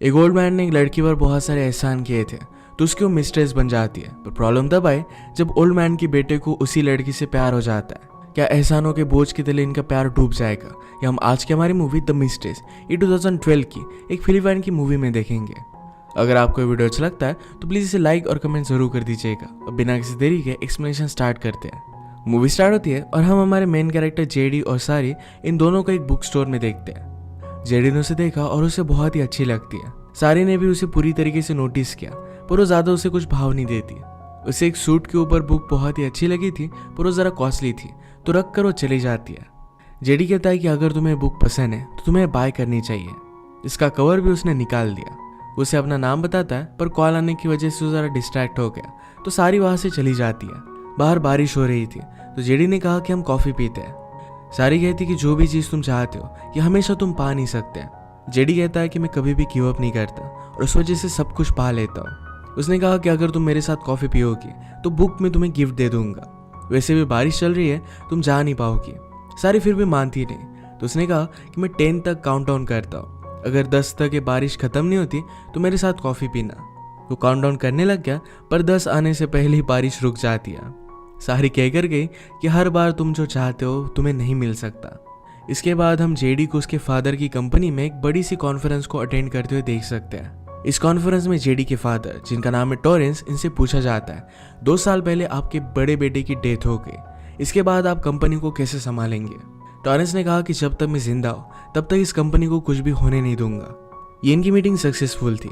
एक old man ने एक लड़की पर बहुत सारे एहसान किए थे, तो उसकी वो मिस्ट्रेस बन जाती है। पर प्रॉब्लम तब आए जब ओल्ड मैन के बेटे को उसी लड़की से प्यार हो जाता है। क्या एहसानों के बोझ के तले इनका प्यार डूब जाएगा? या हम आज की हमारी मूवी द मिस्ट्रेस ये 2012 की एक फिलीपाइन की मूवी में देखेंगे। अगर आपको ये वीडियो अच्छा लगता है तो प्लीज़ इसे लाइक और कमेंट जरूर कर दीजिएगा। और बिना किसी देरी के एक्सप्लेनेशन स्टार्ट करते हैं। मूवी स्टार्ट होती है और हम हमारे मेन कैरेक्टर जेडी और सारी इन दोनों को एक बुक स्टोर में देखते हैं। जेडी ने उसे देखा और उसे बहुत ही अच्छी लगती है। सारी ने भी उसे पूरी तरीके से नोटिस किया, पर वो ज़्यादा उसे कुछ भाव नहीं देती। उसे एक सूट के ऊपर बुक बहुत ही अच्छी लगी थी, पर वो ज़रा कॉस्टली थी, तो रख कर वो चली जाती है। जेडी कहता है कि अगर तुम्हें बुक पसंद है तो तुम्हें बाय करनी चाहिए। इसका कवर भी उसने निकाल दिया। उसे अपना नाम बताता है, पर कॉल आने की वजह से वो ज़रा डिस्ट्रैक्ट हो गया, तो सारी वहाँ से चली जाती है। बाहर बारिश हो रही थी, तो जेडी ने कहा कि हम कॉफ़ी पीते हैं। सारी कहती कि जो भी चीज़ तुम चाहते हो ये हमेशा तुम पा नहीं सकते। जेडी कहता है कि मैं कभी भी गिव अप नहीं करता और उस वजह से सब कुछ पा लेता हूँ। उसने कहा कि अगर तुम मेरे साथ कॉफ़ी पियोगी तो बुक में तुम्हें गिफ्ट दे दूंगा। वैसे भी बारिश चल रही है, तुम जा नहीं पाओगी। सारी फिर भी मानती नहीं, तो उसने कहा कि मैं 10 तक काउंट डाउन करता हूँ। अगर 10 तक ये बारिश ख़त्म नहीं होती तो मेरे साथ कॉफ़ी पीना। वो काउंट डाउन करने लग गया, पर 10 आने से पहले ही बारिश रुक जाती है। सारी कहकर गई कि हर बार तुम जो चाहते हो तुम्हें नहीं मिल सकता। इसके बाद हम जेडी को उसके फादर की कंपनी में एक बड़ी सी कॉन्फ्रेंस को अटेंड करते हुए देख सकते हैं। इस कॉन्फ्रेंस में जेडी के फादर, जिनका नाम है टॉरेंस, इनसे पूछा जाता है 2 साल पहले आपके बड़े बेटे की डेथ हो गई, इसके बाद आप कंपनी को कैसे संभालेंगे? टॉरेंस ने कहा कि जब तक मैं जिंदा हूँ तब तक इस कंपनी को कुछ भी होने नहीं दूंगा। ये इनकी मीटिंग सक्सेसफुल थी।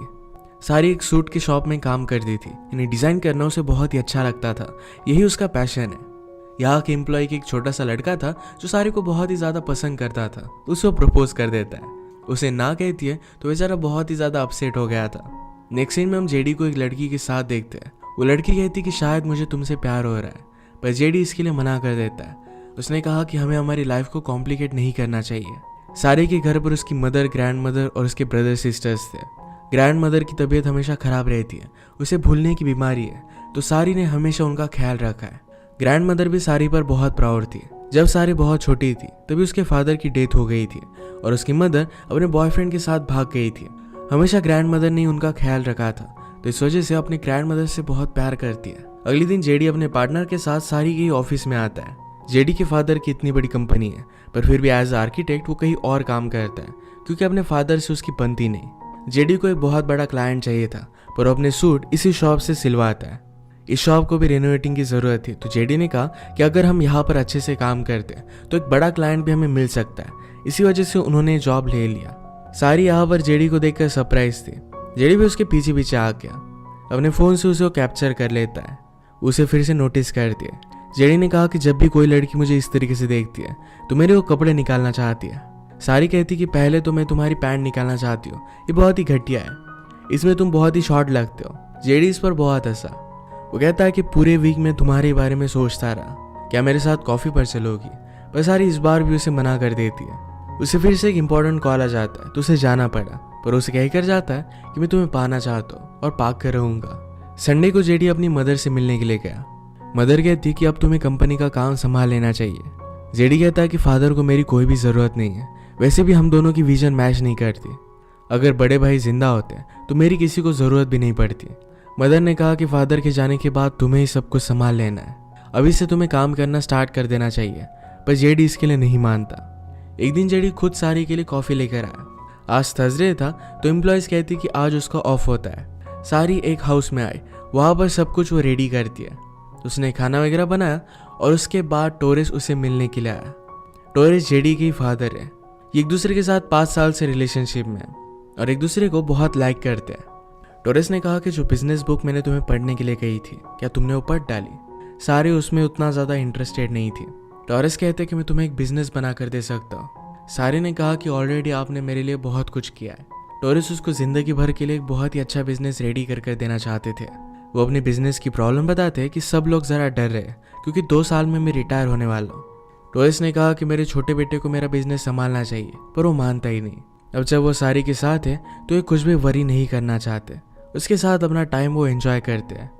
सारी एक सूट की शॉप में काम करती थी। इन्हें डिज़ाइन करना उसे बहुत ही अच्छा लगता था, यही उसका पैशन है। यहाँ के एम्प्लॉय के एक छोटा सा लड़का था जो सारी को बहुत ही ज़्यादा पसंद करता था, उसे वो प्रपोज कर देता है। उसे ना कहती है तो बेचारा बहुत ही ज़्यादा अपसेट हो गया था। नेक्स्ट सीन में हम जेडी को एक लड़की के साथ देखते हैं। वो लड़की कहती कि शायद मुझे तुमसे प्यार हो रहा है, पर जेडी इसके लिए मना कर देता है। उसने कहा कि हमें हमारी लाइफ को कॉम्प्लिकेट नहीं करना चाहिए। सारी के घर पर उसकी मदर, ग्रैंड मदर और उसके ब्रदर सिस्टर्स थे। ग्रैंड मदर की तबीयत हमेशा ख़राब रहती है, उसे भूलने की बीमारी है, तो सारी ने हमेशा उनका ख्याल रखा है। ग्रैंड मदर भी सारी पर बहुत प्राउड थी। जब सारी बहुत छोटी थी तभी उसके फादर की डेथ हो गई थी और उसकी मदर अपने बॉयफ्रेंड के साथ भाग गई थी। हमेशा ग्रैंड मदर ने उनका ख्याल रखा था, तो इस वजह से अपने ग्रैंड मदर से बहुत प्यार करती है। अगले दिन जेडी अपने पार्टनर के साथ सारी के ऑफिस में आता है। जेडी के फादर की इतनी बड़ी कंपनी है, पर फिर भी एज आर्किटेक्ट वो कहीं और काम करता है, क्योंकि अपने फादर से उसकी बनती नहीं। जेडी को एक बहुत बड़ा क्लाइंट चाहिए था, पर वो अपने सूट इसी शॉप से सिलवाता है। इस शॉप को भी रेनोवेटिंग की ज़रूरत थी, तो जेडी ने कहा कि अगर हम यहाँ पर अच्छे से काम करते हैं तो एक बड़ा क्लाइंट भी हमें मिल सकता है। इसी वजह से उन्होंने जॉब ले लिया। सारी यहाँ पर जेडी को देखकर सरप्राइज थी। जेडी भी उसके पीछे पीछे आ गया। अपने फ़ोन से उसे वो कैप्चर कर लेता है, उसे फिर से नोटिस करती है। जेडी ने कहा कि जब भी कोई लड़की मुझे इस तरीके से देखती है तो मेरे वो कपड़े निकालना चाहती है। सारी कहती कि पहले तो मैं तुम्हारी पैंट निकालना चाहती हूँ, ये बहुत ही घटिया है, इसमें तुम बहुत ही शॉर्ट लगते हो। जेडी इस पर बहुत हंसा। वो कहता है कि पूरे वीक में तुम्हारे बारे में सोचता रहा, क्या मेरे साथ कॉफ़ी पर चलोगी? पर सारी इस बार भी उसे मना कर देती है। उसे फिर से एक इम्पॉर्टेंट कॉल आ जाता है, तो उसे जाना पड़ा, पर उसे कहकर जाता है कि मैं तुम्हें पाना चाहता हूँ और पाक कर रहूँगा। संडे को जेडी अपनी मदर से मिलने के लिए गया। मदर कहती कि अब तुम्हें कंपनी का काम संभाल लेना चाहिए। जेडी कहता है कि फादर को मेरी कोई भी ज़रूरत नहीं है, वैसे भी हम दोनों की विजन मैच नहीं करती। अगर बड़े भाई जिंदा होते तो मेरी किसी को ज़रूरत भी नहीं पड़ती। मदर ने कहा कि फादर के जाने के बाद तुम्हें ही सब कुछ संभाल लेना है, अभी से तुम्हें काम करना स्टार्ट कर देना चाहिए। पर जेडी इसके लिए नहीं मानता। एक दिन जेडी खुद सारी के लिए कॉफ़ी लेकर आया। आज थर्सडे था, तो एम्प्लॉयज़ कहती कि आज उसका ऑफ होता है। सारी एक हाउस में आई, वहाँ पर सब कुछ वो रेडी करती है। उसने खाना वगैरह बनाया और उसके बाद टोरेस उसे मिलने के लिए आया। टोरेस जेडी के फादर है। ये एक दूसरे के साथ 5 साल से रिलेशनशिप में है और एक दूसरे को बहुत लाइक करते हैं। टोरेस ने कहा कि जो बिजनेस बुक मैंने तुम्हें पढ़ने के लिए कही थी, क्या तुमने वो पढ़ डाली? सारी उसमें उतना ज़्यादा इंटरेस्टेड नहीं थी। टोरेस कहते कि मैं तुम्हें एक बिजनेस बना कर दे सकता हूँ। सारी ने कहा कि ऑलरेडी आपने मेरे लिए बहुत कुछ किया है। टोरेस उसको ज़िंदगी भर के लिए एक बहुत ही अच्छा बिजनेस रेडी कर देना चाहते थे। वो अपने बिजनेस की प्रॉब्लम बताते कि सब लोग ज़रा डर रहे क्योंकि 2 साल में मैं रिटायर होने वाला हूँ। टोरेस ने कहा कि मेरे छोटे बेटे को मेरा बिजनेस संभालना चाहिए, पर वो मानता ही नहीं। अब जब वो सारी के साथ है तो ये कुछ भी वरी नहीं करना चाहते। उसके साथ अपना टाइम वो एंजॉय करते हैं।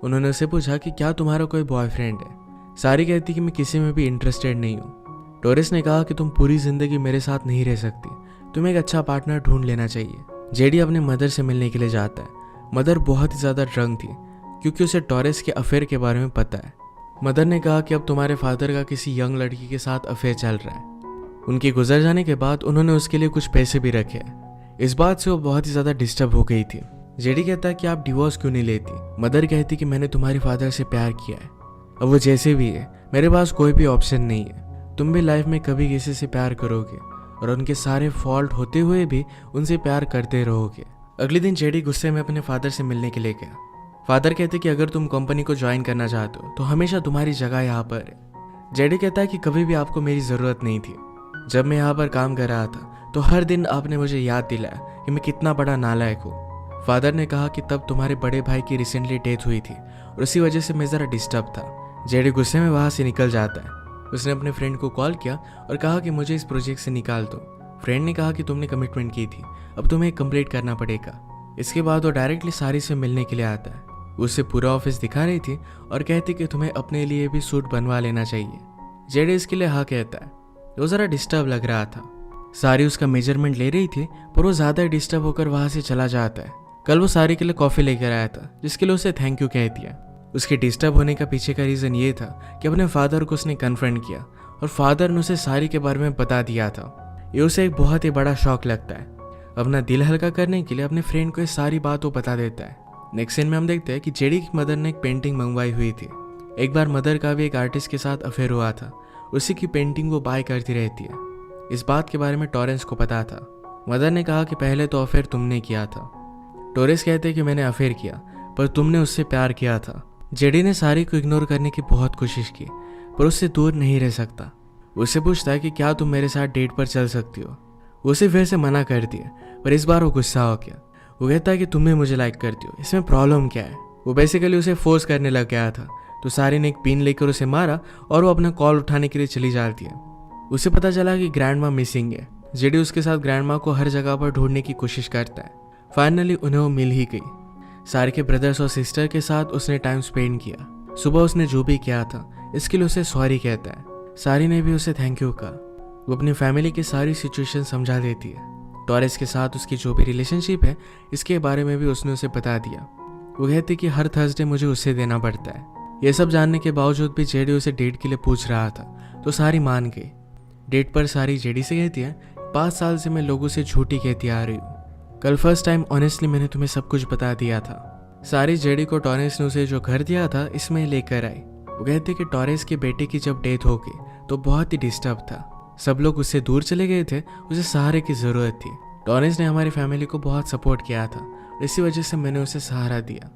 उन्होंने उससे पूछा कि क्या तुम्हारा कोई बॉयफ्रेंड है? सारी कहती कि मैं किसी में भी इंटरेस्टेड नहीं हूँ। टोरेस ने कहा कि तुम पूरी ज़िंदगी मेरे साथ नहीं रह सकती, तुम्हें एक अच्छा पार्टनर ढूंढ लेना चाहिए। जेडी अपने मदर से मिलने के लिए जाता है। मदर बहुत ही ज़्यादा ड्रंक थी क्योंकि उसे टॉरेस के अफेयर के बारे में पता है। मदर ने कहा कि अब तुम्हारे फादर का किसी यंग लड़की के साथ अफेयर चल रहा है। उनके गुजर जाने के बाद उन्होंने उसके लिए कुछ पैसे भी रखे हैं। इस बात से वो बहुत ही ज़्यादा डिस्टर्ब हो गई थी। जेडी कहता है कि आप डिवोर्स क्यों नहीं लेती। मदर कहती कि मैंने तुम्हारे फादर से प्यार किया है, अब वो जैसे भी है मेरे पास कोई भी ऑप्शन नहीं है। तुम भी लाइफ में कभी किसी से प्यार करोगे और उनके सारे फॉल्ट होते हुए भी उनसे प्यार करते रहोगे। अगले दिन जेडी गुस्से में अपने फादर से मिलने के लिए गया। फादर कहते कि अगर तुम कंपनी को ज्वाइन करना चाहते हो तो हमेशा तुम्हारी जगह यहाँ पर है। जेडी कहता है कि कभी भी आपको मेरी ज़रूरत नहीं थी। जब मैं यहाँ पर काम कर रहा था तो हर दिन आपने मुझे याद दिलाया कि मैं कितना बड़ा नालायक हूँ। फादर ने कहा कि तब तुम्हारे बड़े भाई की रिसेंटली डेथ हुई थी और उसी वजह से मैं ज़रा डिस्टर्ब था। जेडी गुस्से में वहाँ से निकल जाता है। उसने अपने फ्रेंड को कॉल किया और कहा कि मुझे इस प्रोजेक्ट से निकाल दो। फ्रेंड ने कहा कि तुमने कमिटमेंट की थी, अब तुम्हें कंप्लीट करना पड़ेगा। इसके बाद वो डायरेक्टली सारी से मिलने के लिए आता है। उससे पूरा ऑफिस दिखा रही थी और कहती कि तुम्हें अपने लिए भी सूट बनवा लेना चाहिए। जेडी इसके लिए हाँ कहता है। वो ज़रा डिस्टर्ब लग रहा था। सारी उसका मेजरमेंट ले रही थी पर वो ज़्यादा डिस्टर्ब होकर वहाँ से चला जाता है। कल वो सारी के लिए कॉफ़ी लेकर आया था जिसके लिए उसे थैंक यू कह दिया। उसके डिस्टर्ब होने का पीछे का रीज़न ये था कि अपने फादर को उसने कन्फ्रंट किया और फादर ने उसे सारी के बारे में बता दिया था। ये उसे एक बहुत ही बड़ा शॉक लगता है। अपना दिल हल्का करने के लिए अपने फ्रेंड को ये सारी बात वो बता देता है। नेक्स्ट सीन में हम देखते हैं कि जेडी की मदर ने एक पेंटिंग मंगवाई हुई थी। एक बार मदर का भी एक आर्टिस्ट के साथ अफेयर हुआ था, उसी की पेंटिंग वो बाय करती रहती है। इस बात के बारे में टॉरेंस को पता था। मदर ने कहा कि पहले तो अफेयर तुमने किया था। टॉरेंस कहते कि मैंने अफेयर किया पर तुमने उससे प्यार किया था। जेडी ने सारी को इग्नोर करने की बहुत कोशिश की पर उससे दूर नहीं रह सकता। उससे पूछता है कि क्या तुम मेरे साथ डेट पर चल सकती हो। उसे फिर से मना कर दिया पर इस बार वो गुस्सा हो गया। वो कहता है कि तुम भी मुझे लाइक करती हो, इसमें प्रॉब्लम क्या है। वो बेसिकली उसे फोर्स करने लग गया था तो सारी ने एक पिन लेकर उसे मारा और वो अपना कॉल उठाने के लिए चली जाती है। उसे पता चला कि ग्रैंड माँ मिसिंग है। जेडी उसके साथ ग्रैंड माँ को हर जगह पर ढूंढने की कोशिश करता है। फाइनली उन्हें वो मिल ही गई। सारी के ब्रदर्स और सिस्टर के साथ उसने टाइम स्पेंड किया। सुबह उसने जो भी किया था इसके लिए उसे सॉरी कहता है। सारी ने भी उसे थैंक यू कहा। वो अपनी फैमिली की सारी सिचुएशन समझा देती है। टॉरेस के साथ उसकी जो भी रिलेशनशिप है इसके बारे में भी उसने उसे बता दिया। वो कहती कि हर थर्सडे मुझे उससे देना पड़ता है। ये सब जानने के बावजूद भी जेडी उसे डेट के लिए पूछ रहा था तो सारी मान गई। डेट पर सारी जेडी से कहती है 5 साल से मैं लोगों से झूठी कहती आ रही हूँ। कल फर्स्ट टाइम ऑनेस्टली मैंने तुम्हें सब कुछ बता दिया था। सारी जेडी को टॉरेंस ने उसे जो घर दिया था इसमें लेकर आई। वो कहते कि टॉरेंस के बेटे की जब डेथ हो गई तो बहुत ही डिस्टर्ब था। सब लोग उससे दूर चले गए थे, उसे सहारे की ज़रूरत थी। टॉरेंस ने हमारी फैमिली को बहुत सपोर्ट किया था, इसी वजह से मैंने उसे सहारा दिया।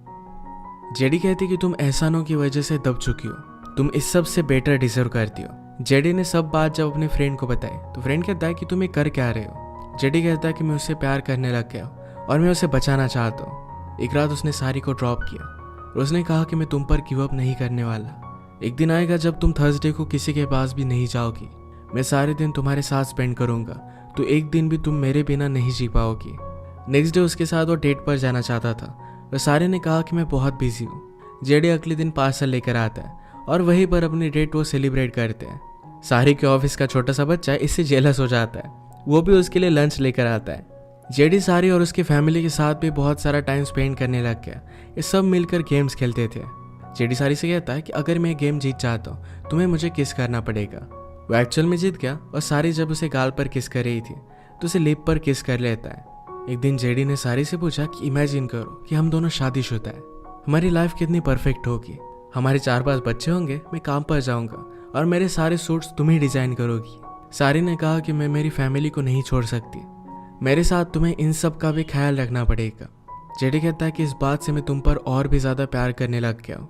जेडी कहती कि तुम एहसानों की वजह से दब चुकी हो, तुम इस सब से बेटर डिजर्व करती हो। जेडी ने सब बात जब अपने फ्रेंड को बताई तो फ्रेंड कहता है कि तुम ये कर क्या रहे हो। जेडी कहता है कि मैं उससे प्यार करने लग गया और मैं उसे बचाना चाहता हूँ। एक रात उसने सारी को ड्रॉप किया और उसने कहा कि मैं तुम पर गिव अप नहीं करने वाला। एक दिन आएगा जब तुम थर्सडे को किसी के पास भी नहीं जाओगी। मैं सारे दिन तुम्हारे साथ स्पेंड करूँगा तो एक दिन भी तुम मेरे बिना नहीं जी पाओगी। नेक्स्ट डे उसके साथ वो डेट पर जाना चाहता था और सारे ने कहा कि मैं बहुत बिजी हूँ। जेडी अगले दिन पार्सल लेकर आता है और वहीं पर अपनी डेट वो सेलिब्रेट करते हैं। सारी के ऑफिस का छोटा सा बच्चा इससे जेलस हो जाता है, वो भी उसके लिए लंच लेकर आता है। जेडी सारी और उसकी फैमिली के साथ भी बहुत सारा टाइम स्पेंड करने लग गया। ये सब मिलकर गेम्स खेलते थे। जेडी सारी से कहता है कि अगर मैं गेम जीत जाता हूँ तुम्हें मुझे किस करना पड़ेगा। वो एक्चुअल में जीत गया और सारी जब उसे गाल पर किस कर रही थी तो उसे लिप पर किस कर लेता है। एक दिन जेडी ने सारी से पूछा कि इमेजिन करो कि हम दोनों शादीशुदा है, हमारी लाइफ कितनी परफेक्ट होगी। हमारे 4-5 बच्चे होंगे, मैं काम पर जाऊंगा और मेरे सारे सूट्स तुम ही डिजाइन करोगी। सारी ने कहा कि मैं मेरी फैमिली को नहीं छोड़ सकती, मेरे साथ तुम्हें इन सब का भी ख्याल रखना पड़ेगा। जेडी कहता है कि इस बात से मैं तुम पर और भी ज्यादा प्यार करने लग गया हूँ।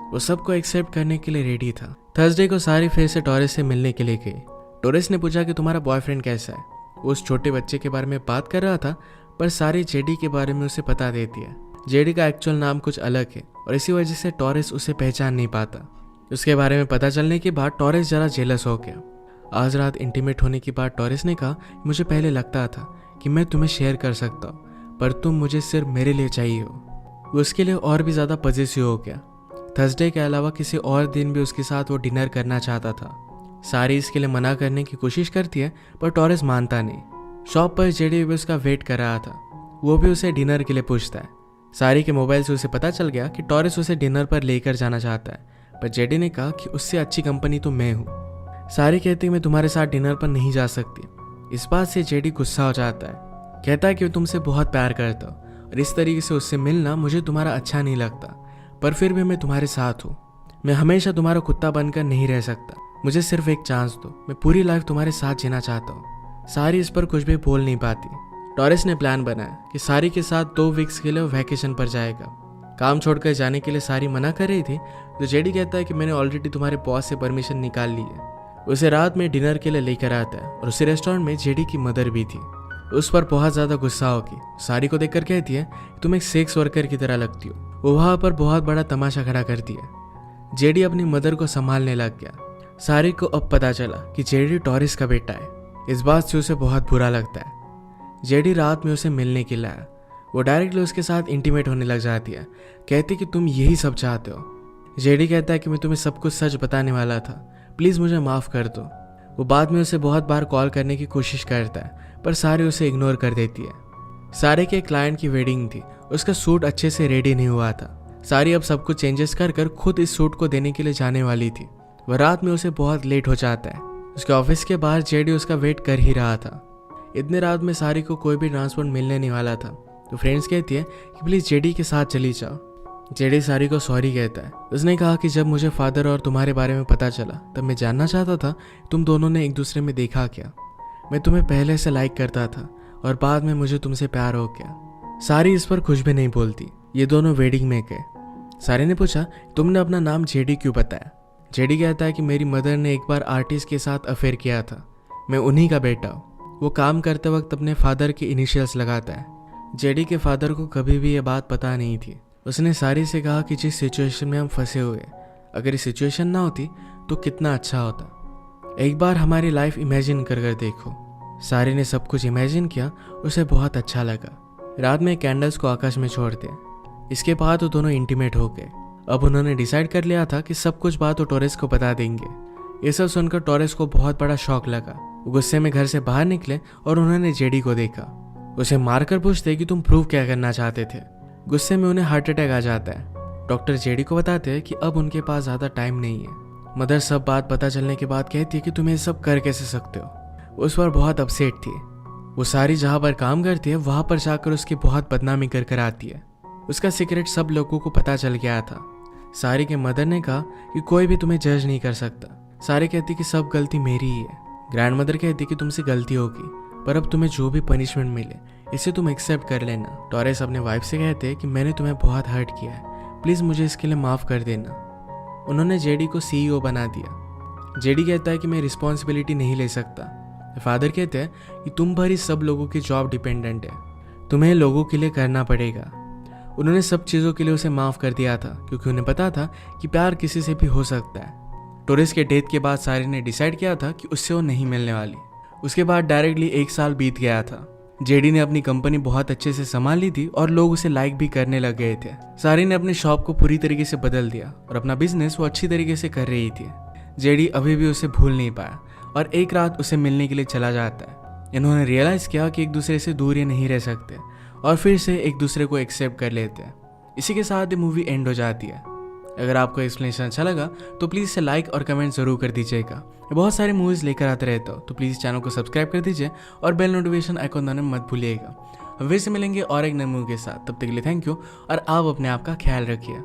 वो सबको एक्सेप्ट करने के लिए रेडी था। थर्सडे को सारी फिर से टॉरेस से मिलने के लिए गई। टॉरेस ने पूछा कि तुम्हारा बॉयफ्रेंड कैसा है। वो उस छोटे बच्चे के बारे में बात कर रहा था पर सारी जेडी के बारे में उसे बता देती है। जेडी का एक्चुअल नाम कुछ अलग है और इसी वजह से टॉरेस उसे पहचान नहीं पाता। उसके बारे में पता चलने के बाद टॉरेस जरा जेलस हो गया। आज रात इंटीमेट होने के बाद टॉरेस ने कहा मुझे पहले लगता था कि मैं तुम्हें शेयर कर सकता हूँ पर तुम मुझे सिर्फ मेरे लिए चाहिए हो। वो उसके लिए और भी ज़्यादा पॉजेसिव हो गया। थर्सडे के अलावा किसी और दिन भी उसके साथ वो डिनर करना चाहता था। सारी इसके लिए मना करने की कोशिश करती है पर टॉरेस मानता नहीं। शॉप पर जेडी भी उसका वेट कर रहा था। वो भी उसे डिनर के लिए पूछता है। सारी के मोबाइल से उसे पता चल गया कि टॉरेस उसे डिनर पर लेकर जाना चाहता है, पर जेडी ने कहा कि उससे अच्छी कंपनी तो मैं हूँ। सारी कहती है मैं तुम्हारे साथ डिनर पर नहीं जा सकती। इस बात से जेडी गुस्सा हो जाता है, कहता है कि मैं तुमसे बहुत प्यार करता हूँ और इस तरीके से उससे मिलना मुझे तुम्हारा अच्छा नहीं लगता, पर फिर भी मैं तुम्हारे साथ हूँ। मैं हमेशा तुम्हारा कुत्ता बनकर नहीं रह सकता, मुझे सिर्फ एक चांस दो, मैं पूरी लाइफ तुम्हारे साथ जीना चाहता हूँ। सारी इस पर कुछ भी बोल नहीं पाती। टॉरेस ने प्लान बनाया कि सारी के साथ 2 वीक्स के लिए वैकेशन पर जाएगा। काम छोड़कर जाने के लिए सारी मना कर रही थी, तो जेडी कहता है कि मैंने ऑलरेडी तुम्हारे बॉस से परमिशन निकाल ली है। उसे रात में डिनर के लिए लेकर आता है और उसी रेस्टोरेंट में जेडी की मदर भी थी। उस पर बहुत ज़्यादा गुस्सा होगी। सारी को देखकर कहती है तुम एक सेक्स वर्कर की तरह लगती हो। वो वहाँ पर बहुत बड़ा तमाशा खड़ा करती है। जेडी अपनी मदर को संभालने लग गया। सारी को अब पता चला कि जेडी टॉरेस का बेटा है। इस बात से उसे बहुत बुरा लगता है। जेडी रात में उसे मिलने के लिए आया। वो डायरेक्टली उसके साथ इंटीमेट होने लग जाती है, कहती कि तुम यही सब चाहते हो। जेडी कहता है कि मैं तुम्हें सब कुछ सच बताने वाला था, प्लीज़ मुझे माफ़ कर दो। वो बाद में उसे बहुत बार कॉल करने की कोशिश करता है, पर सारी उसे इग्नोर कर देती है। सारे के क्लाइंट की वेडिंग थी, उसका सूट अच्छे से रेडी नहीं हुआ था। सारी अब सब कुछ चेंजेस कर खुद इस सूट को देने के लिए जाने वाली थी। वह रात में उसे बहुत लेट हो जाता है। उसके ऑफिस के बाहर जेडी उसका वेट कर ही रहा था। इतने रात में सारी को कोई भी ट्रांसपोर्ट मिलने नहीं वाला था, तो फ्रेंड्स कहती है कि प्लीज़ जेडी के साथ चली जाओ। जेडी सारी को सॉरी कहता है। उसने कहा कि जब मुझे फादर और तुम्हारे बारे में पता चला तब मैं जानना चाहता था तुम दोनों ने एक दूसरे में देखा क्या। मैं तुम्हें पहले से लाइक करता था और बाद में मुझे तुमसे प्यार हो गया। सारी इस पर कुछ भी नहीं बोलती। ये दोनों वेडिंग में गए। सारी ने पूछा तुमने अपना नाम जेडी क्यों बताया। जेडी कहता है कि मेरी मदर ने एक बार आर्टिस्ट के साथ अफेयर किया था, मैं उन्हीं का बेटा हूँ। वो काम करते वक्त अपने फादर के इनिशियल्स लगाता है। जेडी के फादर को कभी भी ये बात पता नहीं थी। उसने सारी से कहा कि जिस सिचुएशन में हम फंसे हुए, अगर ये सिचुएशन ना होती तो कितना अच्छा होता। एक बार हमारी लाइफ इमेजिन कर देखो। सारी ने सब कुछ इमेजिन किया, उसे बहुत अच्छा लगा। रात में कैंडल्स को आकाश में छोड़ दिया। इसके बाद वो दोनों इंटीमेट हो गए। अब उन्होंने डिसाइड कर लिया था कि सब कुछ बात वो टॉरेस को बता देंगे। ये सब सुनकर टॉरेस को बहुत बड़ा शॉक लगा। वो गुस्से में घर से बाहर निकले और उन्होंने जेडी को देखा। उसे मारकर पूछते कि तुम प्रूव क्या करना चाहते थे। गुस्से में उन्हें हार्ट अटैक आ जाता है। डॉक्टर जेडी को बताते हैं कि अब उनके पास ज़्यादा टाइम नहीं है। मदर सब बात पता चलने के बाद कहती है कि तुम ये सब कर कैसे सकते हो। उस पर बहुत अपसेट थी। वो सारी जहाँ पर काम करती है वहाँ पर जाकर उसकी बहुत बदनामी कर आती है। उसका सीक्रेट सब लोगों को पता चल गया था। सारी के मदर ने कहा कि कोई भी तुम्हें जज नहीं कर सकता। सारी कहती कि सब गलती मेरी ही है। ग्रैंड मदर कहती कि तुमसे गलती होगी, पर अब तुम्हें जो भी पनिशमेंट मिले इसे तुम एक्सेप्ट कर लेना। टॉरेस अपने वाइफ से कहते हैं कि मैंने तुम्हें बहुत हर्ट किया है, प्लीज़ मुझे इसके लिए माफ़ कर देना। उन्होंने जेडी को CEO बना दिया। जेडी कहता है कि मैं रिस्पॉन्सिबिलिटी नहीं ले सकता। फादर कहते हैं कि तुम पर ही सब लोगों की जॉब डिपेंडेंट है, तुम्हें लोगों के लिए करना पड़ेगा। उन्होंने सब चीज़ों के लिए उसे माफ़ कर दिया था, क्योंकि उन्हें पता था कि प्यार किसी से भी हो सकता है। टॉरेस के डेथ के बाद सारी ने डिसाइड किया था कि उससे वो नहीं मिलने वाली। उसके बाद डायरेक्टली 1 साल बीत गया था। जेडी ने अपनी कंपनी बहुत अच्छे से संभाल ली थी और लोग उसे लाइक भी करने लग गए थे। सारी ने अपने शॉप को पूरी तरीके से बदल दिया और अपना बिजनेस वो अच्छी तरीके से कर रही थी। जेडी अभी भी उसे भूल नहीं पाया और एक रात उसे मिलने के लिए चला जाता है। इन्होंने रियलाइज़ किया कि एक दूसरे से दूर ये नहीं रह सकते और फिर से एक दूसरे को एक्सेप्ट कर लेते हैं। इसी के साथ ये मूवी एंड हो जाती है। अगर आपको एक्सप्लेनेशन अच्छा लगा तो प्लीज़ इसे लाइक और कमेंट ज़रूर कर दीजिएगा। मैं बहुत सारे मूवीज़ लेकर आते रहता हूँ, तो प्लीज़ चैनल को सब्सक्राइब कर दीजिए और बेल नोटिफिकेशन आइकॉन दबाना मत भूलिएगा। फिर से मिलेंगे और एक नए मूवी के साथ। तब तक के लिए थैंक यू और आप अपने आप का ख्याल रखिए।